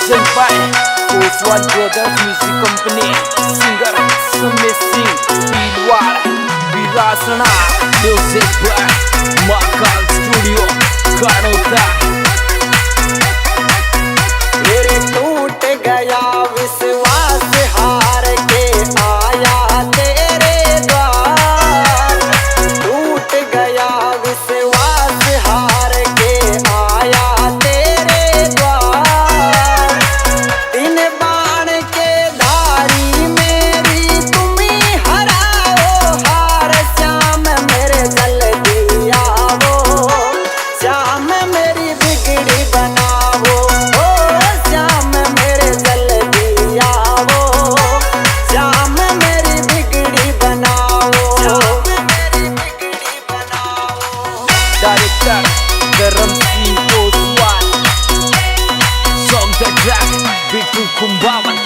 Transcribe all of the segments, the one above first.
Present by Koswan Brothers Music Company. Singer Samir Singh, Pilwar, Virasana. Music by Mahakal Studio, Kanota. मेरे टूट गया विश्वास हार के आया तेरे द्वार। टूट गया विश्वास हार के आया तेरे द्वार। तीन बाण के धारी मेरी तुम ही हराओ हार। श्याम मेरे जल्दी आओ, श्याम मेरी बिगड़ी बनाओ। श्याम मेरे जल्दी आओ, श्याम मेरी बिगड़ी बनाओ। Director Garam Singh Koswan. Song the track Bitu Kumbawan.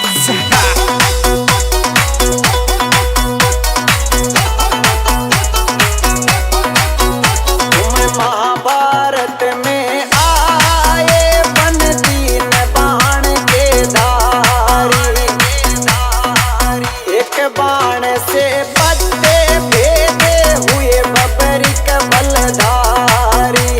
तुम महाभारत में आए बन दीन बाण के धारी। एक बाण से पत्ते भेदे हुए बबरिक बलधारी।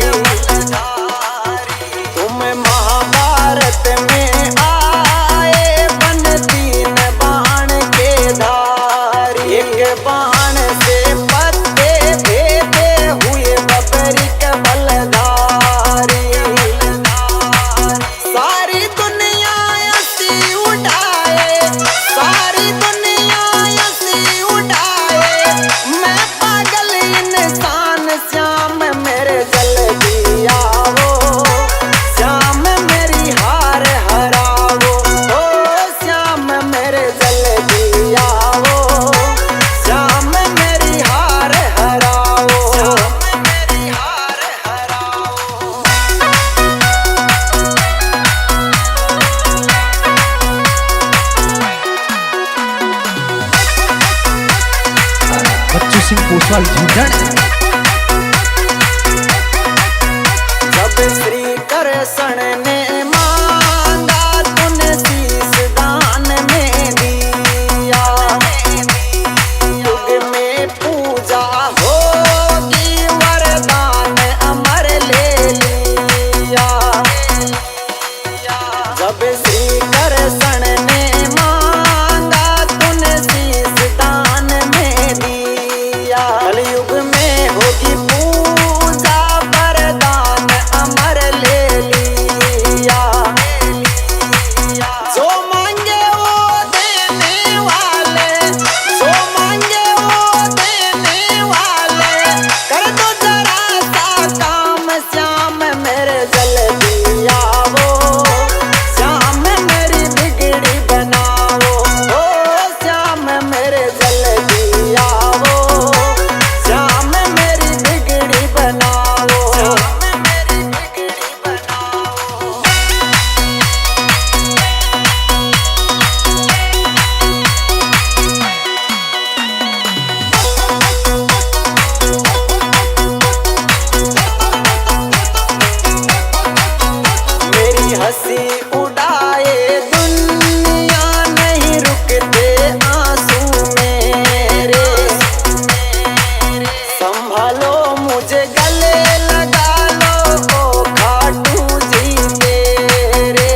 तुम महाभारत में आए बन दीन बाण के धारी। एक बाण से पत्ते भेदे हुए बबरिक बलधारी। सारी दुनिया हंसी उठाए, सारी दुनिया हंसी उठाए। मैं पागल इंसान, श्याम मेरे जल्दी आओ, श्याम मेरी हार हराओ। ओ श्याम मेरे जल्दी आओ, श्याम मेरी हार हराओ। श्याम मेरी हार हराओ। बच्चू सिंह कोसवाल झूठन। जब श्री कृष्ण ने मांगा तूने शीश दान में दिया। युग में पूजा होगी वरदान अमर ले लिया। जब श्री कृष्ण ने मांगा तूने शीश दान में दिया। कलयुग में होगी पूजा वरदान अमर ले लिया। जो मांगे वो देने वाले, जो मांगे वो देने वाले। कर दो जरा सा काम, श्याम मेरे जल्दी आओ, श्याम मेरी बिगड़ी बनाओ। ओ श्याम मेरे जल्दी आओ, श्याम मेरी बिगड़ी बनाओ। श्याम मेरी बिगड़ी बनाओ। मेरी हंसी उड़ाए दुनिया, नहीं रुकते आंसू मेरे। संभालो मुझे गले लगा लो, ओ खाटू जी तेरे।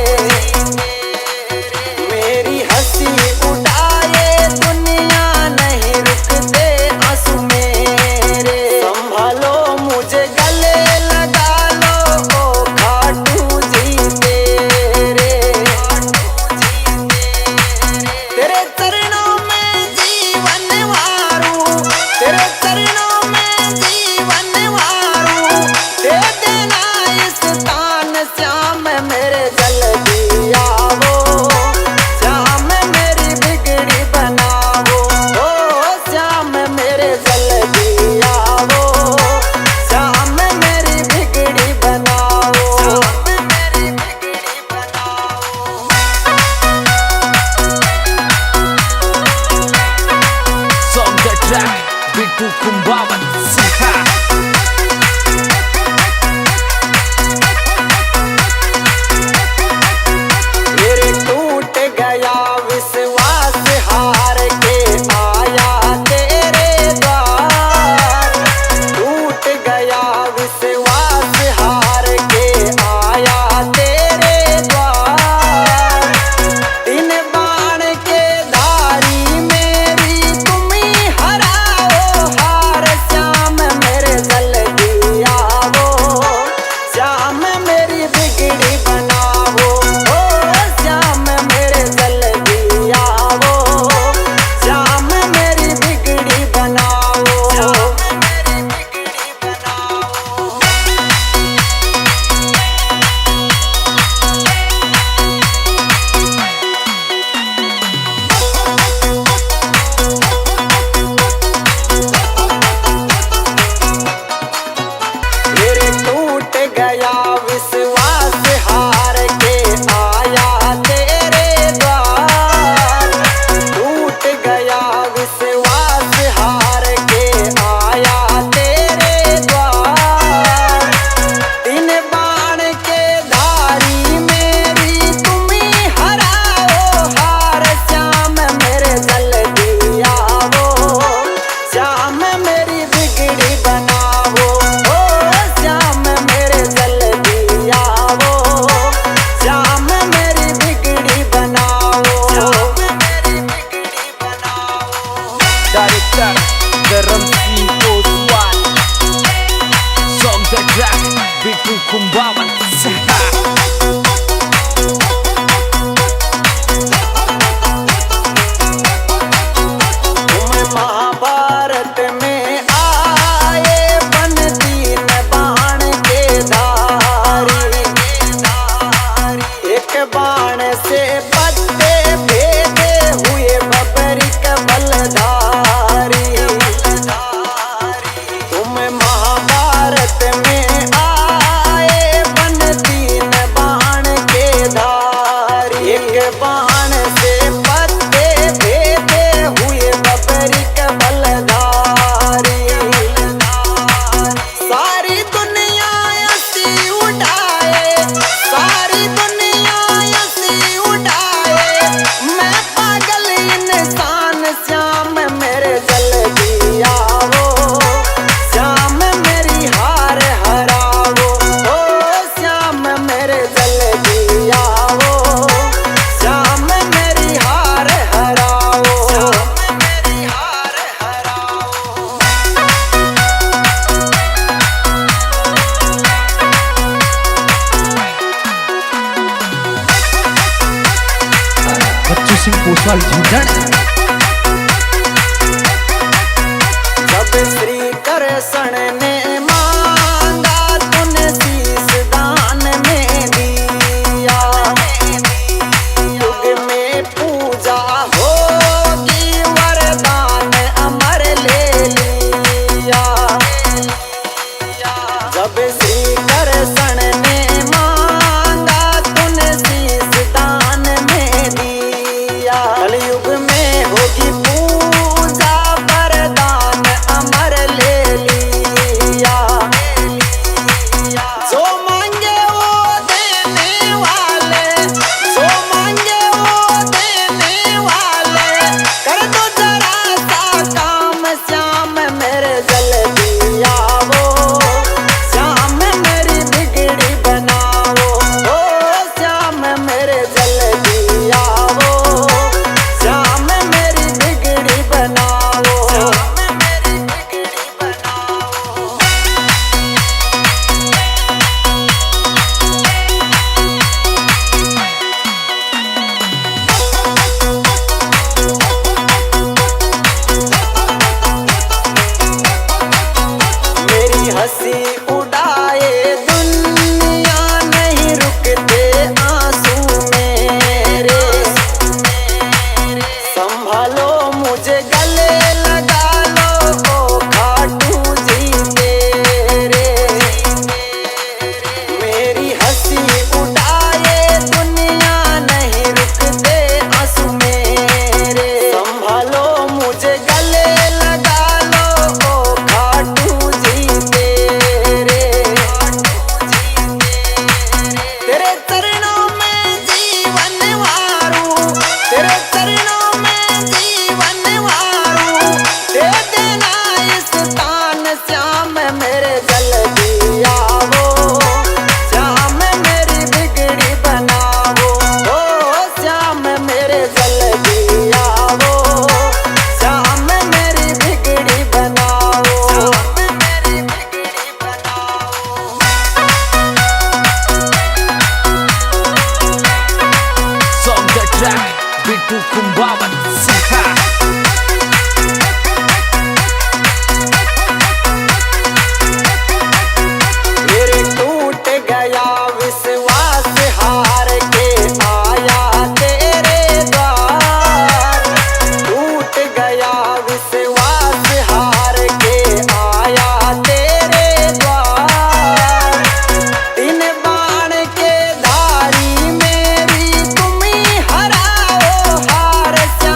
मेरी हंसी उड़ाए दुनिया, नहीं रुकते आंसू मेरे। संभालो मुझे गले लगा लो, ओ खाटू जी तेरे। तेरे चरणों में जीवन वारूं, तेरे चरणों में जीवन वारूं। दे देना इस दान, श्याम मेरे जल्दी आओ, श्याम मेरी बिगड़ी बनाओ। ओ श्याम मेरे जल्दी आओ, श्याम मेरी बिगड़ी बनाओ। श्याम मेरी बिगड़ी बनाओ। Song the track Bitu Kumbawan. बाण से पत्ते भेदे हुए बबरी के बलधारी। तुम महाभारत में आए बन तीन बाण के धारी। एक बाण से पत्ते भेदे हुए बबरी के बलधारी। सारी दुनिया हंसी उड़ाए, सारी दुनिया हंसी उड़ाए। मैं पागल इंसान श्याम मेरे जल्दी आओ, श्याम मेरी हार हराओ। ओ श्याम मेरे जल्दी आओ, श्याम मेरी हार हराओ, श्याम मेरी हार हराओ। बच्चू सिंह पोसवाल झुंझुन। जब श्री कृष्ण ने मांगा तूने शीश दान में दिया। युग में पूजा होगी वरदान अमर ले लिया। जब श्री कृष्ण ने मांगा तूने शीश दान में दिया। कलयुग में होगी पूजा वरदान अमर ले लिया। जो मांगे वो देने वाले, जो मांगे वो देने वाले। कर दो जरा सा काम श्याम मेरे जल्दी आओ, श्याम मेरी बिगड़ी बनाओ। ओ श्याम मेरे जल्दी आओ, श्याम मेरी बिगड़ी बनाओ, श्याम मेरी बिगड़ी बनाओ। मेरी हंसी उड़ाए दुनिया नहीं रुकते आंसू मेरे। संभालो मुझे गले लगा लो ओ खाटू जी तेरे। मेरी हंसी उड़ाए दुनिया नहीं रुकते आंसू मेरे। संभालो मुझे गले लगा लो ओ खाटू जी तेरे। तेरे चरणों में जीवन वारूं, तेरे चरणों में जीवन वारूं। दे देना इस तान श्याम मेरे जल्दी आओ, श्याम मेरी बिगड़ी बनाओ। ओ श्याम मेरे जल्दी आओ, श्याम मेरी बिगड़ी बनाओ, श्याम मेरी बिगड़ी बनाओ। Song the track, Bittu Kumbawan. मेरे टूट गया विश्वास हार के आया तेरे द्वार। टूट गया विश्वास हार के आया तेरे द्वार। तीन बाण के धारी मेरी तुम ही हराओ हार श्याम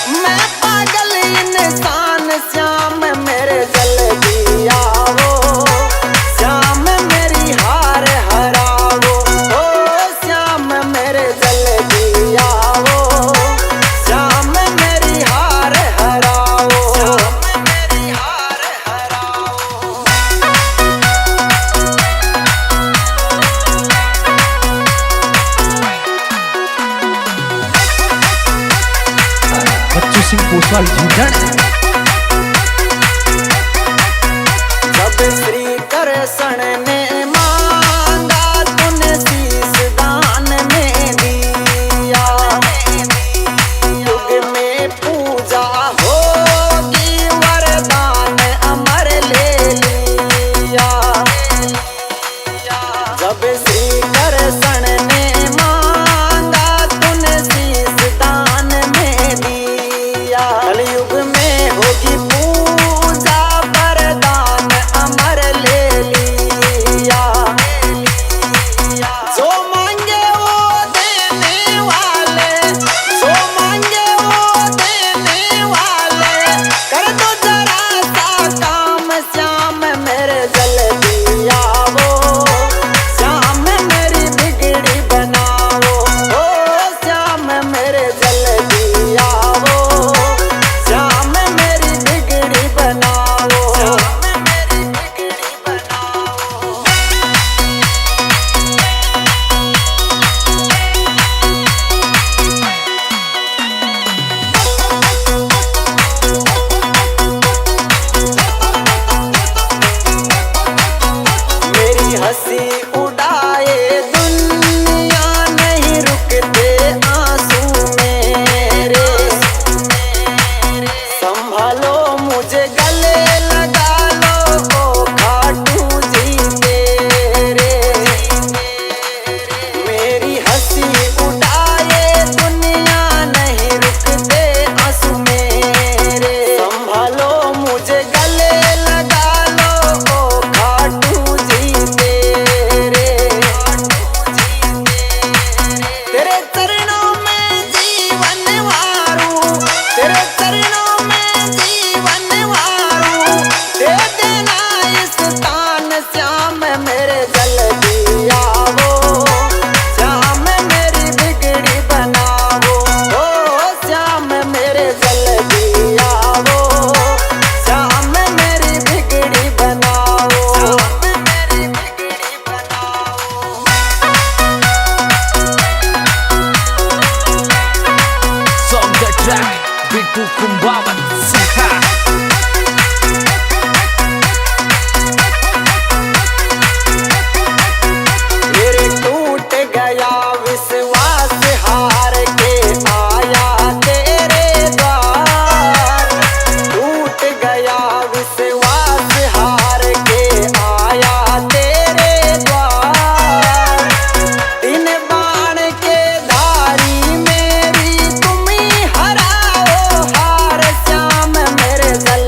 मैं पागल इंसान श्याम मेरे जल्दी आओ, श्याम मेरी हार हराओ, ओ श्याम मेरे जल्दी आओ, श्याम मेरी हार हराओ, श्याम मेरी हार हराओ। बच्चू सिंह कोसवाल झिंझण। जब श्री कृष्ण ने मांगा तूने शीश दान में दिया, युग में पूजा होगी वरदान अमर ले लिया। जब श्री कृष्ण ने मांगा तूने शीश दान में दिया, कलयुग में होगी पूजा वरदान अमर ले लिया। जो मांगे वो देने वाले, जो मांगे वो देने वाले, कर दो जरा सा काम श्याम मेरे जल्दी आओ, श्याम मेरी बिगड़ी बनाओ, ओ श्याम मेरे जल्दी आओ, श्याम मेरी बिगड़ी बनाओ, श्याम मेरी बिगड़ी बनाओ। मेरी हंसी उड़ाए दुनिया, नहीं रुकते आंसू मेरे, संभालो मुझे गले लगा लो ओ खाटू जी तेरे। मेरी हंसी उड़ाए दुनिया, नहीं रुकते आंसू मेरे, संभालो मुझे गले लगा लो ओ खाटू जी तेरे। तेरे चरणों में जीवन वारूं, तेरे चरणों में जीवन वारूं, दे देना इस तान श्याम मेरे जल्दी आओ, श्याम मेरी बिगड़ी बनाओ, ओ श्याम मेरे जल्दी आओ, श्याम मेरी बिगड़ी बनाओ, श्याम मेरी बिगड़ी बनाओ। Song the track, Bittu Kumbawan Sika. मेरे टूट गया विश्वास हार के आया तेरे द्वार, टूट गया विश्वास हार के आया तेरे द्वार। इन बाण के धारी मेरी तुम ही हराओ हार श्याम मेरे जल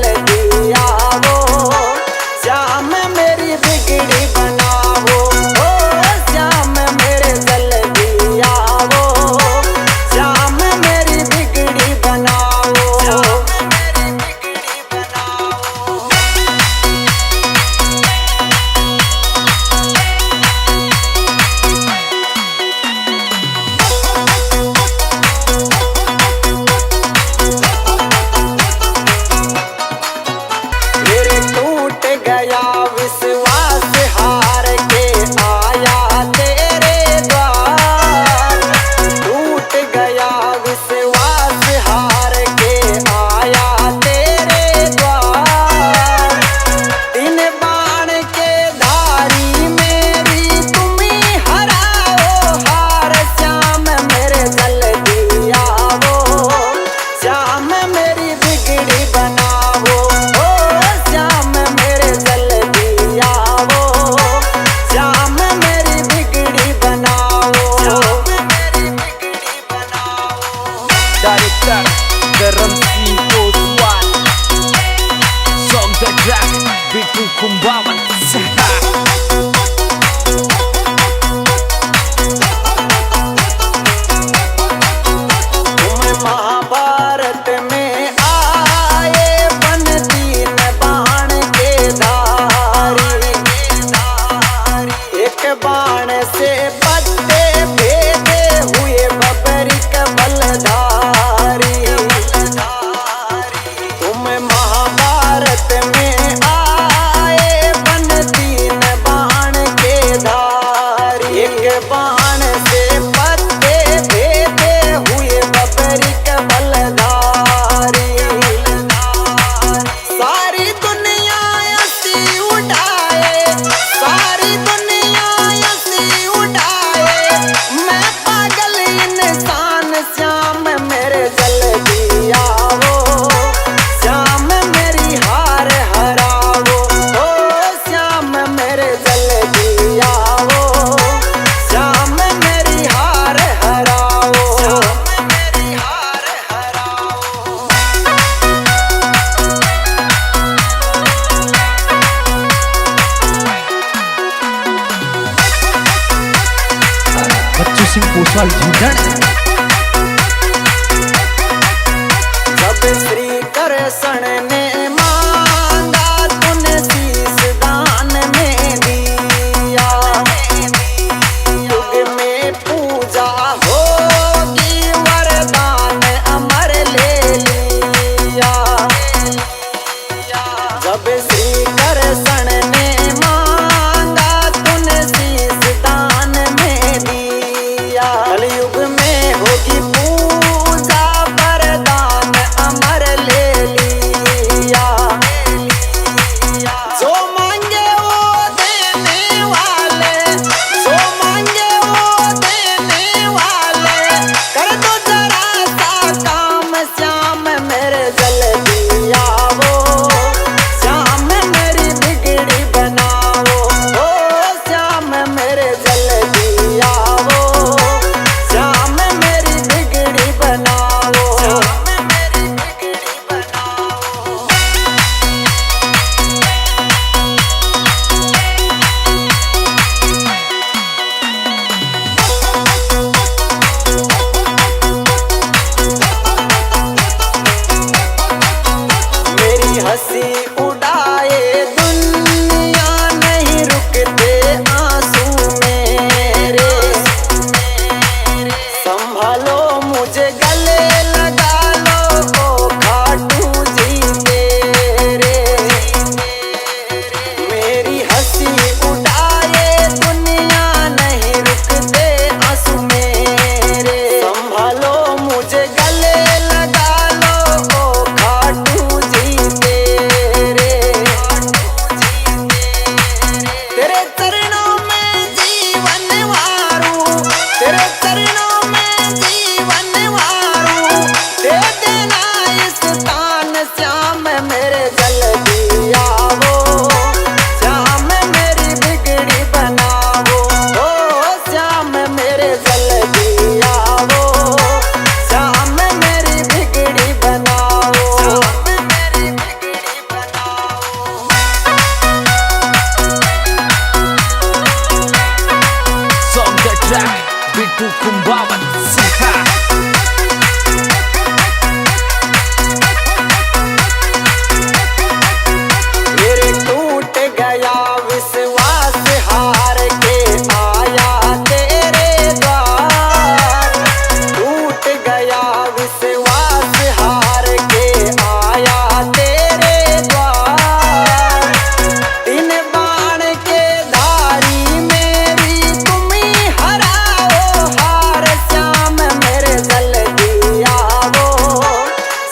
कुशल झिंझण। जब श्री कृष्ण ने मांगा तूने शीश दान में दिया, युग में पूजा होगी वरदान अमर ले लिया। जब श्री कृष्ण ने मांगा तूने शीश दान में दिया, कलयुग में होगी पूजा वरदान अमर ले लिया। जो मांगे वो देने वाले, जो मांगे वो देने वाले, कर दो जरा सा काम श्याम मेरे जल्दी आओ, श्याम मेरी बिगड़ी बनाओ, ओ श्याम मेरे जल्दी आओ, श्याम मेरी बिगड़ी बनाओ, श्याम मेरी बिगड़ी बनाओ। मेरी हंसी उड़ाए दुनिया, नहीं रुकते आंसू मेरे, संभालो मुझे गले लगा लो ओ खाटू जी तेरे। मेरी हंसी उड़ाए दुनिया, नहीं रुकते आंसू मेरे, संभालो मुझे गले लगा लो ओ खाटू जी तेरे। तेरे चरणों में जीवन वारूं, तेरे चरणों में जीवन वारूं, दे देना इस तान श्याम मेरे जल्दी आओ, श्याम मेरी बिगड़ी बनाओ, ओ श्याम मेरे जल्दी आओ, श्याम मेरी बिगड़ी बनाओ, श्याम मेरी बिगड़ी बनाओ। Song the track, Bitu Kumbawan Siha. मेरे टूट गया विश्वास हार के आया तेरे द्वार, टूट गया विश्वास हार के आया तेरे द्वार। तीन बाण के धारी मेरी तुम ही हराओ हार, श्याम मेरे जल्दी आओ,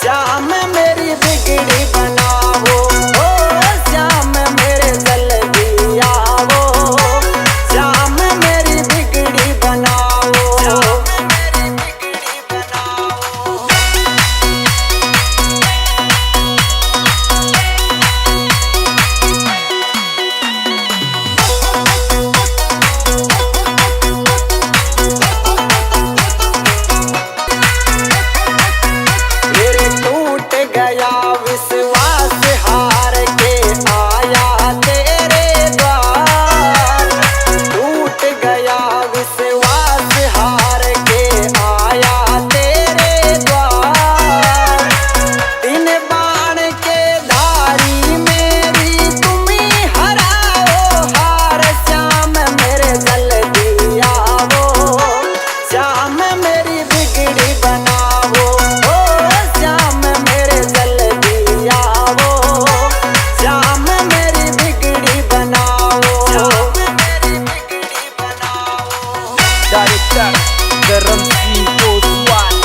श्याम मेरी बिगड़ी बनाओ, ओ श्याम मेरे जल्दी आओ, श्याम मेरी बिगड़ी बनाओ, श्याम मेरी बिगड़ी बनाओ। मेरे टूट गया विश्वास हार के आया तेरे द्वार, टूट गया विश्वास हार के आया तेरे द्वार। तीन बाण के धारी मेरी तुम ही हराओ हार, श्याम मेरे जल्दी आओ, श्याम मेरी बिगड़ी बनाओ, ओ श्याम मेरे जल्दी आओ, श्याम मेरी बिगड़ी बनाओ, श्याम मेरी बिगड़ी बनाओ। Director Garam Singh Oswal.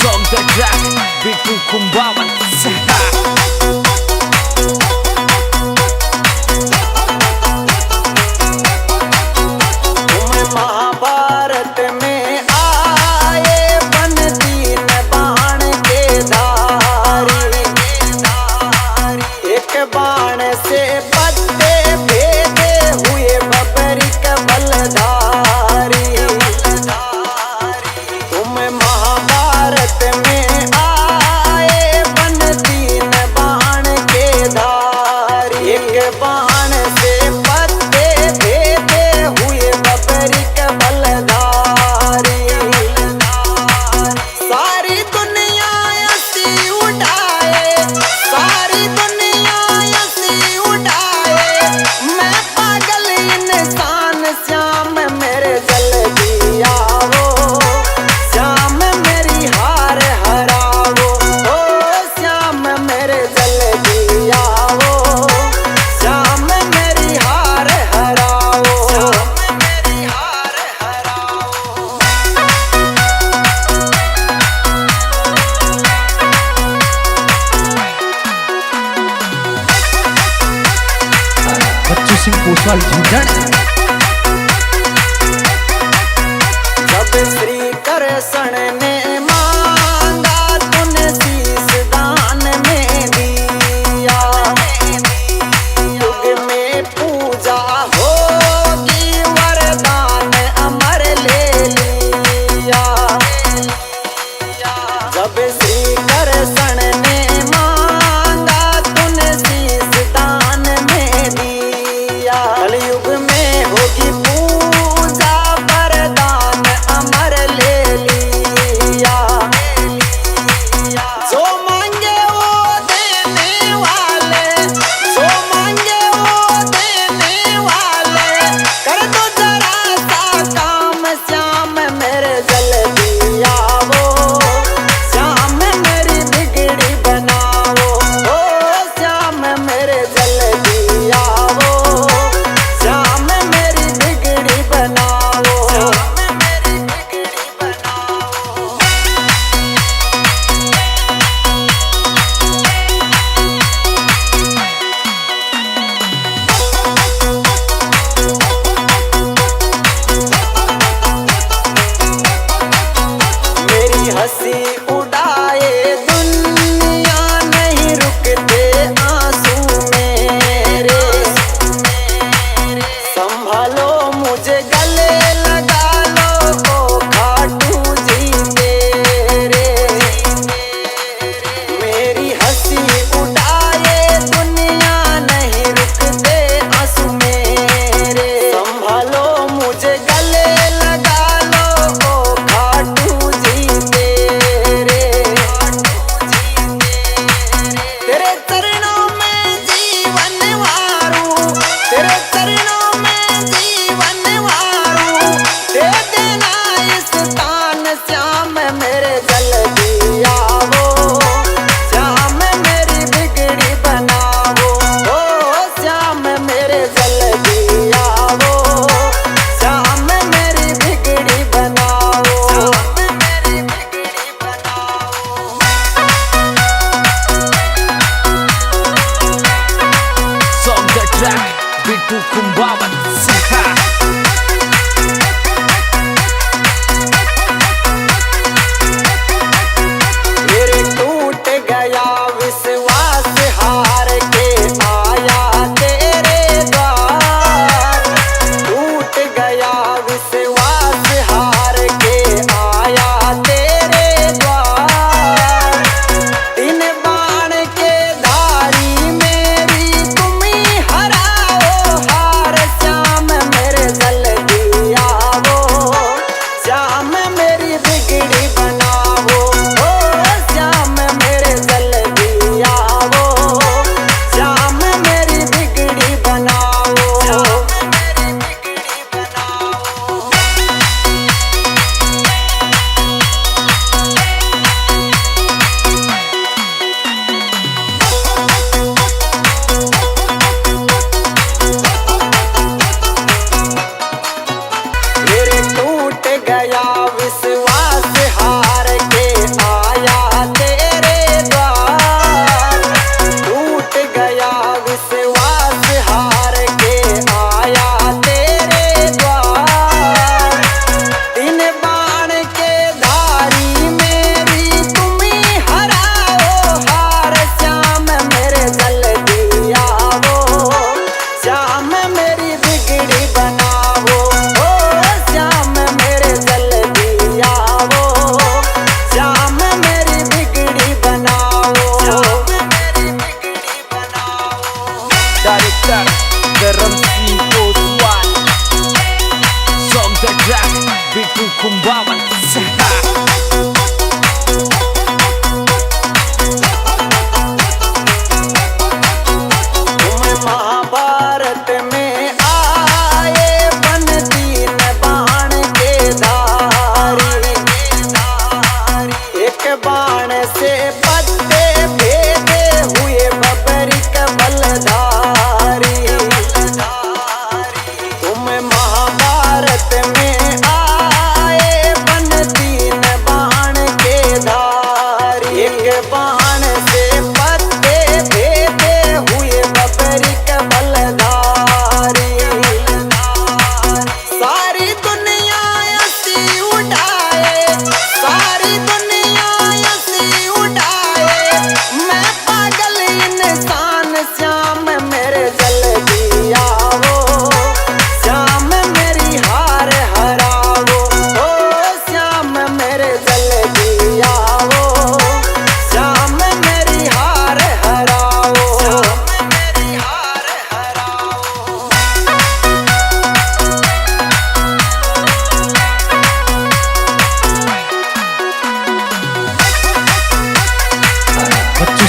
Song the track, Bitu Kumbawan Siha. तुम महाभारत में आए बन तीन बाण के धारी, एक बाण से पत्ते भेदे हुए बबरिक बलधारी। तुम महाभारत में आए बन सिंह पोसवाल झिंझण। जब श्री कृष्ण ने मांगा तूने शीश दान में दिया, युग में पूजा होगी वरदान अमर ले लिया। जब श्री कृष्ण ने मांगा तूने शीश दान में दिया, कलयुग में होगी पूजा वरदान अमर ले लिया।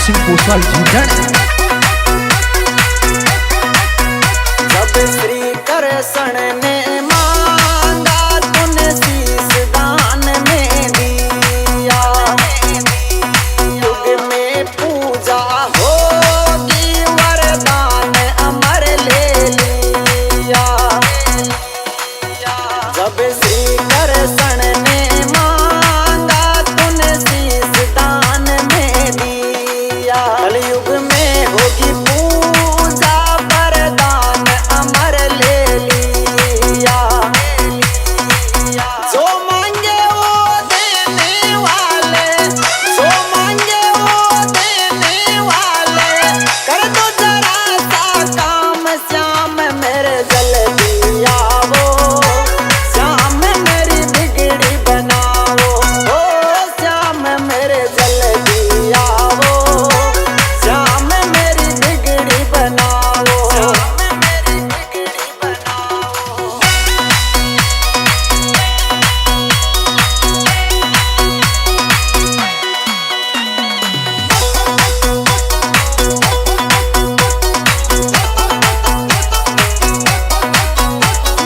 सिंह पोसवाल झिंझण। जब श्री कृष्ण ने मांगा तूने शीश दान में दिया, युग में पूजा होगी वरदान अमर ले लिया। जब श्री कृष्ण ने मांगा तूने शीश दान में दिया, कलयुग में होगी पूजा वरदान अमर ले लिया। जो मांगे वो देने वाले, जो मांगे वो देने वाले, कर दो जरा सा काम श्याम मेरे जल्दी आवो, श्याम मेरी बिगड़ी बनाओ, ओ श्याम मेरे जल्दी आवो, श्याम मेरी बिगड़ी बनाओ, श्याम मेरी बिगड़ी बनाओ।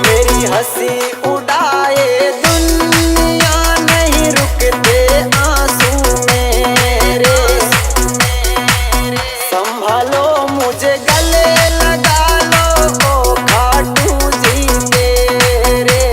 मेरी हंसी उड़ाए दुनिया, नहीं रुकते आंसू मेरे, संभालो मुझे गले लगा लो ओ खाटू जी तेरे।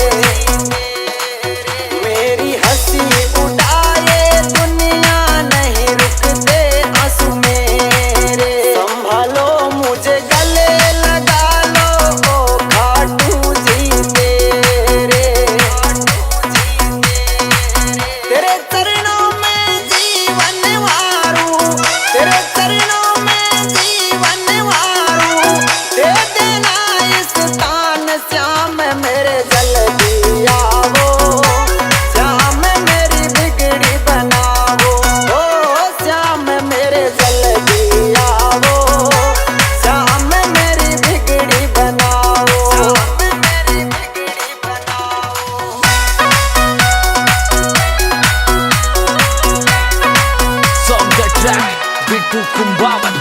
मेरी हंसी उड़ाए दुनिया, नहीं रुकते आंसू मेरे, संभालो मुझे गले लगा लो ओ खाटू जी तेरे। तेरे चरणों में जीवन वारूं, तेरे चरणों में जीवन वारूं, दे देना इस तान श्याम मेरे जल्दी आवो, श्याम मेरी बिगड़ी बनाओ, ओ श्याम मेरे जल्दी आवो, श्याम मेरी बिगड़ी बनाओ, श्याम मेरी बिगड़ी बनाओ। Song the track, Bittu Kumbawan.